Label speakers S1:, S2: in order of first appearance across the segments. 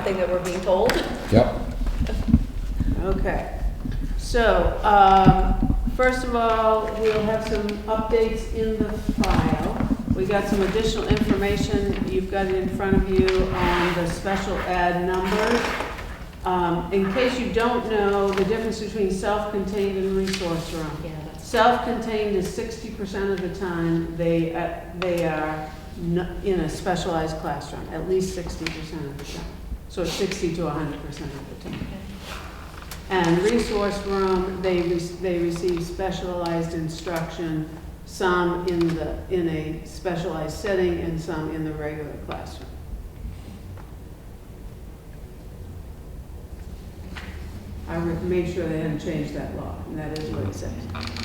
S1: something that we're being told.
S2: Yep.
S3: Okay. So, first of all, we'll have some updates in the file. We got some additional information. You've got it in front of you on the special ed numbers. In case you don't know the difference between self-contained and resource room.
S1: Yeah.
S3: Self-contained is 60% of the time they are in a specialized classroom, at least 60% of the time. So it's 60 to 100% of the time. And resource room, they receive specialized instruction, some in a specialized setting and some in the regular classroom. I made sure they hadn't changed that law, and that is what it says.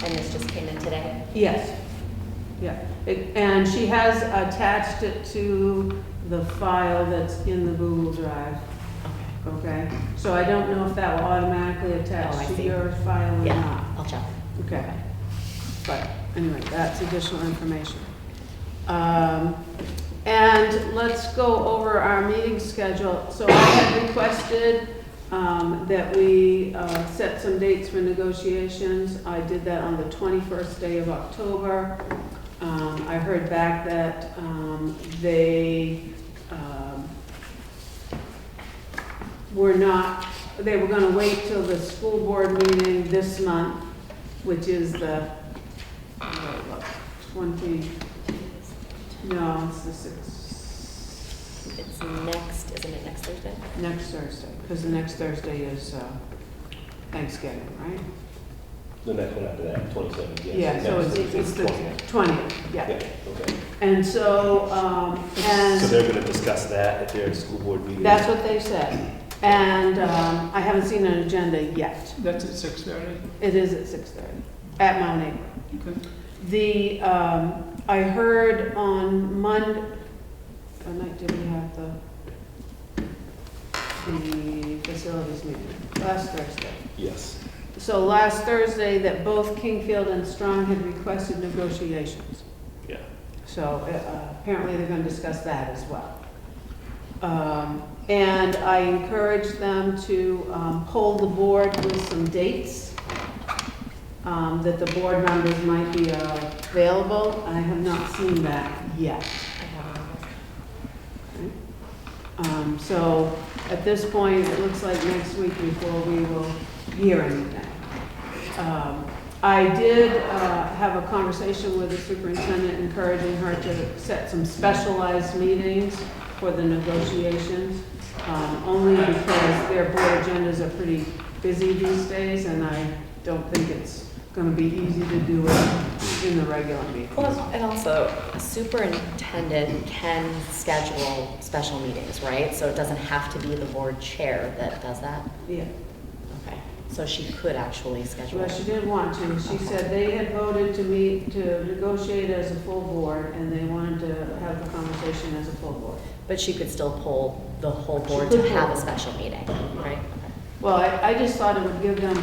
S1: And this just came in today?
S3: Yes. Yeah. And she has attached it to the file that's in the Google Drive. Okay. So I don't know if that will automatically attach to your file or not.
S1: Yeah, I'll check.
S3: Okay. But anyway, that's additional information. And let's go over our meeting schedule. So I had requested that we set some dates for negotiations. I did that on the 21st day of October. I heard back that they were going to wait till the school board meeting this month, which is the 20, no, it's the 6th.
S1: It's next, isn't it next Thursday?
S3: Next Thursday, because the next Thursday is Thanksgiving, right?
S4: The next one after that, 27th, yes.
S3: Yeah, so it's the 20th, yeah.
S4: Yeah, okay.
S3: And so,
S4: So they're gonna discuss that at their school board meeting?
S3: that's what they said. And I haven't seen an agenda yet.
S5: That's at 6:30?
S3: It is at 6:30 at Mount Airy.
S5: Okay.
S3: I heard on Monday, what night did we have the facilities meeting? Last Thursday.
S4: Yes.
S3: So last Thursday that both Kingfield and Strong had requested negotiations.
S4: Yeah.
S3: So apparently they're going to discuss that as well. And I encouraged them to poll the board with some dates that the board members might be available. I have not seen that yet. So at this point, it looks like next week before we will hear anything. I did have a conversation with the superintendent encouraging her to set some specialized meetings for the negotiations, only because their board agendas are pretty busy these days, and I don't think it's going to be easy to do it in the regular meetings.
S1: Well, and also, a superintendent can schedule special meetings, right? So it doesn't have to be the board chair that does that?
S3: Yeah.
S1: Okay, so she could actually schedule.
S3: Well, she didn't want to. She said they had voted to meet, to negotiate as a full board, and they wanted to have the conversation as a full board.
S1: But she could still poll the whole board
S3: She
S1: to
S3: could
S1: have
S3: poll.
S1: a special meeting, right? Okay.
S3: Well, I just thought it would give them,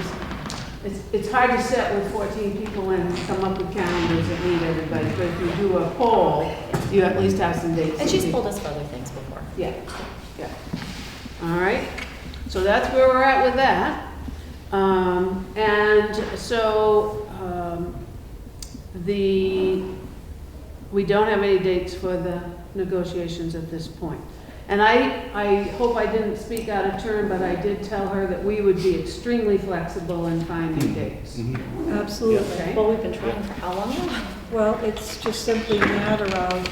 S3: it's hard to sit with 14 people and come up with calendars that meet everybody, but if you do a poll, you at least have some dates.
S1: And she's told us for other things before.
S3: Yeah, yeah. All right, so that's where we're at with that. And so we don't have any dates for the negotiations at this point. And I hope I didn't speak out of turn, but I did tell her that we would be extremely flexible in finding dates.
S4: Mm-hmm.
S6: Absolutely.
S3: Okay?
S1: Well, we've been trying for how long now?
S6: Well, it's just simply a matter of,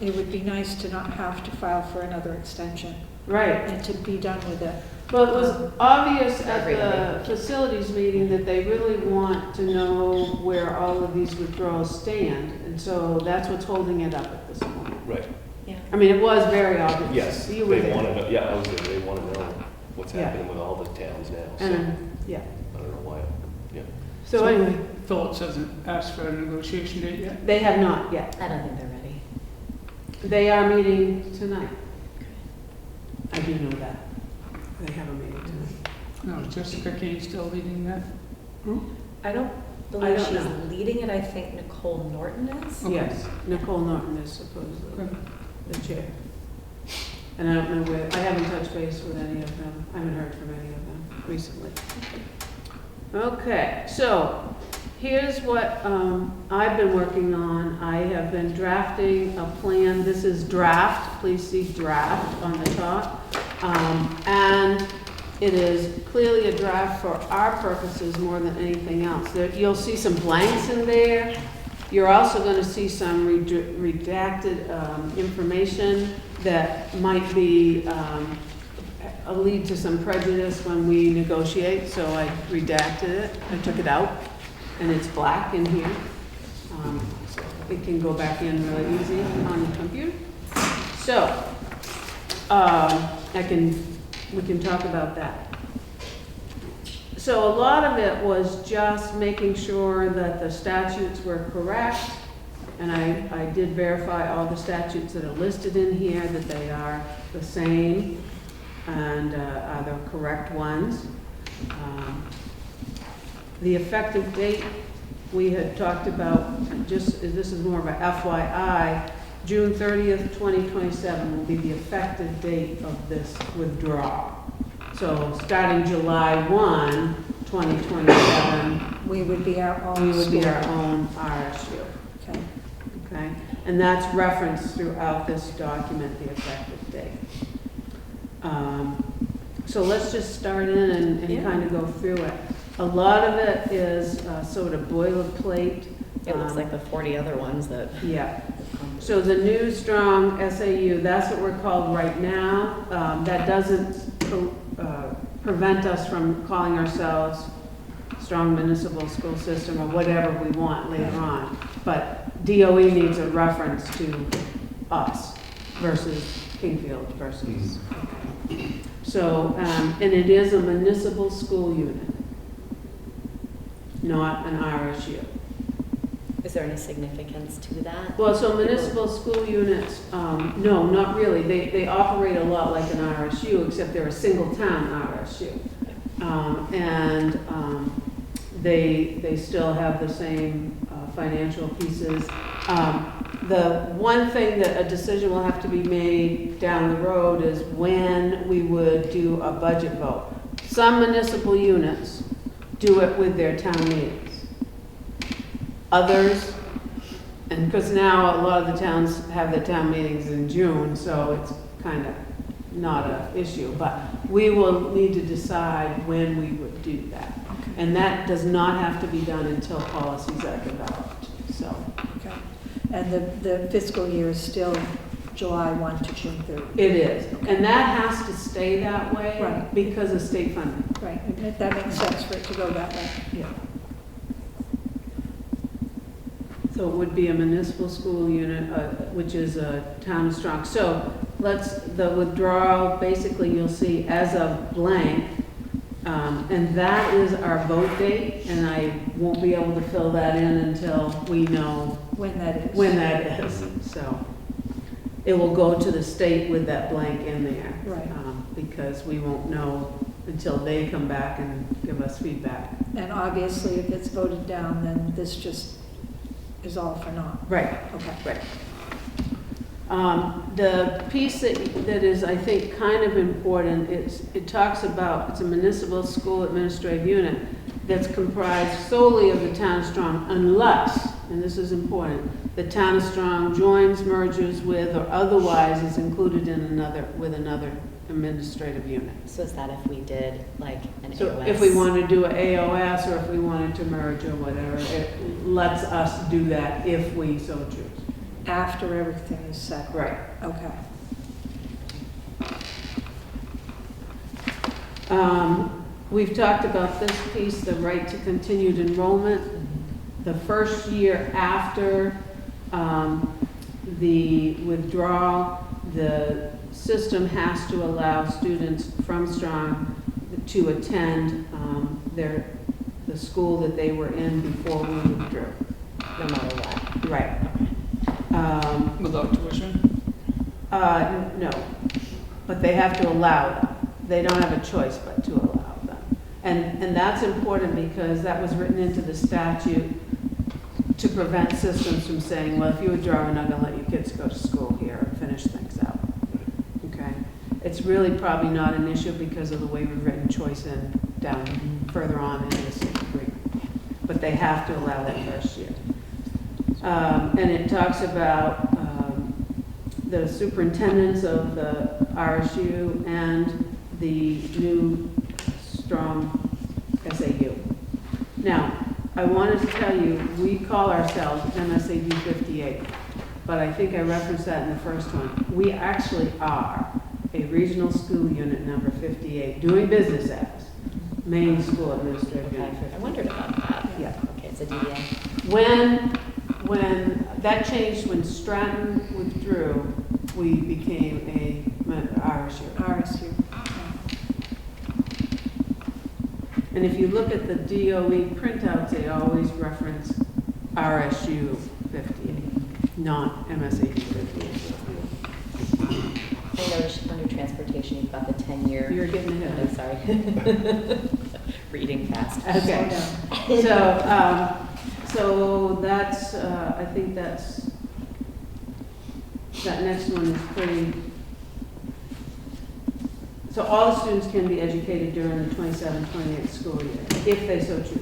S6: it would be nice to not have to file for another extension
S3: Right.
S6: and to be done with it.
S3: Well, it was obvious at the facilities meeting that they really want to know where all of these withdrawals stand. And so that's what's holding it up at this point.
S4: Right.
S1: Yeah.
S3: I mean, it was very obvious.
S4: Yes,
S3: You were
S4: they
S3: there.
S4: want to know, yeah, I was there, they want to know what's
S3: Yeah.
S4: happening with all the towns now, so
S3: And, yeah.
S4: I don't know why, yeah.
S3: So anyway,
S5: Phillips hasn't asked for a negotiation date yet?
S3: they have not yet.
S1: I don't think they're ready.
S3: They are meeting tonight. I do know that. They have a meeting tonight.
S5: No, is Jessica Kane still leading that?
S1: I don't
S3: I
S1: believe
S3: don't
S1: she's
S3: know.
S1: leading it. I think Nicole Norton is.
S5: Okay.
S3: Yes, Nicole Norton is supposedly
S5: Okay.
S3: the chair. And I don't know I haven't touched base with any of them. I haven't heard from any of them recently. Okay, so here's what I've been working on. I have been drafting a plan. This is draft. Please see draft on the top. And it is clearly a draft for our purposes more than anything else. You'll see some blanks in there. You're also going to see some redacted information that might be lead to some prejudice when we negotiate, so I redacted it. I took it out, and it's black in here. It can go back in really easy on the computer. So, we can talk about that. So a lot of it was just making sure that the statutes were correct, and I did verify all the statutes that are listed in here, that they are the same and are the correct ones. The effective date, we had talked about, this is more of a FYI, June 30th, 2027 will be the effective date of this withdrawal. So starting July 1, 2027,
S6: We would be our own
S3: we would be our
S6: school.
S3: own RSU.
S6: Okay.
S3: Okay, and that's referenced throughout this document, the effective date. So let's just start in and
S1: Yeah.
S3: kind of go through it. A lot of it is sort of boilerplate.
S1: It looks like the 40 other ones that.
S3: Yeah. So the new strong SAU, that's what we're called right now. That doesn't prevent us from calling ourselves strong municipal school system or whatever we want later on. But DOE needs a reference to us versus Kingfield versus. So, and it is a municipal school unit, not an RSU.
S1: Is there any significance to that?
S3: Well, so municipal school units, no, not really. They operate a lot like an RSU, except they're a single town RSU. They still have the same financial pieces. The one thing that a decision will have to be made down the road is when we would do a budget vote. Some municipal units do it with their town meetings. Others, and because now a lot of the towns have their town meetings in June, so it's kind of not an issue, but we will need to decide when we would do that. And that does not have to be done until policies are developed, so.
S6: Okay. And the fiscal year is still July 1 to June 30.
S3: It is, and that has to stay that way.
S6: Right.
S3: Because of state funding.
S6: Right, and that makes sense for it to go that way.
S3: Yeah. So it would be a municipal school unit, which is a town strong. So the withdrawal, basically you'll see as a blank, and that is our vote date, and I won't be able to fill that in until we know
S6: When that is.
S3: when that is. So it will go to the state with that blank in there.
S6: Right.
S3: Because we won't know until they come back and give us feedback.
S6: And obviously, if it's voted down, then this just is all for naught.
S3: Right.
S6: Okay.
S3: Right. The piece that is, I think, kind of important, it talks about, it's a municipal school administrative unit that's comprised solely of the town of Strong unless, and this is important, the town of Strong joins, merges with, or otherwise is included in another administrative unit.
S1: So is that if we did like an
S3: So
S1: AOS?
S3: if we want to do an AOS or if we wanted to merge or whatever, it lets us do that if we so choose.
S6: After everything is settled.
S3: Right.
S6: Okay.
S3: We've talked about this piece, the right to continued enrollment. The first year after the withdrawal, the system has to allow students from Strong to attend the school that they were in before we withdrew.
S1: No matter what.
S3: Right.
S5: Without tuition?
S3: No, but they have to allow them. They don't have a choice but to allow them. And that's important because that was written into the statute to prevent systems from saying, well, if you withdraw, we're not gonna let your kids go to school here and finish things out. Okay? it's really probably not an issue because of the way we've written choice in down further on in the sixth grade. But they have to allow that first year. And it talks about the superintendents of the RSU and the new strong SAU. Now, I wanted to tell you, we call ourselves MSAU 58, but I think I referenced that in the first one. We actually are a regional school unit number 58, doing business as Maine School Administrative
S1: Okay,
S3: Unit
S1: I
S3: 58.
S1: wondered about that.
S3: Yeah.
S1: Okay, it's a DBA.
S3: When that changed, when Stratton withdrew, we became a RSU.
S6: RSU.
S3: And if you look at the DOE printouts, they always reference RSU 58, not MSAU 58.
S1: I noticed under transportation, you've got the 10-year.
S3: You're getting ahead.
S1: I'm sorry. Reading fast.
S3: Okay. So that's, I think that's, that next one is pretty, so all the students can be educated during the 27-28 school year, if they so choose.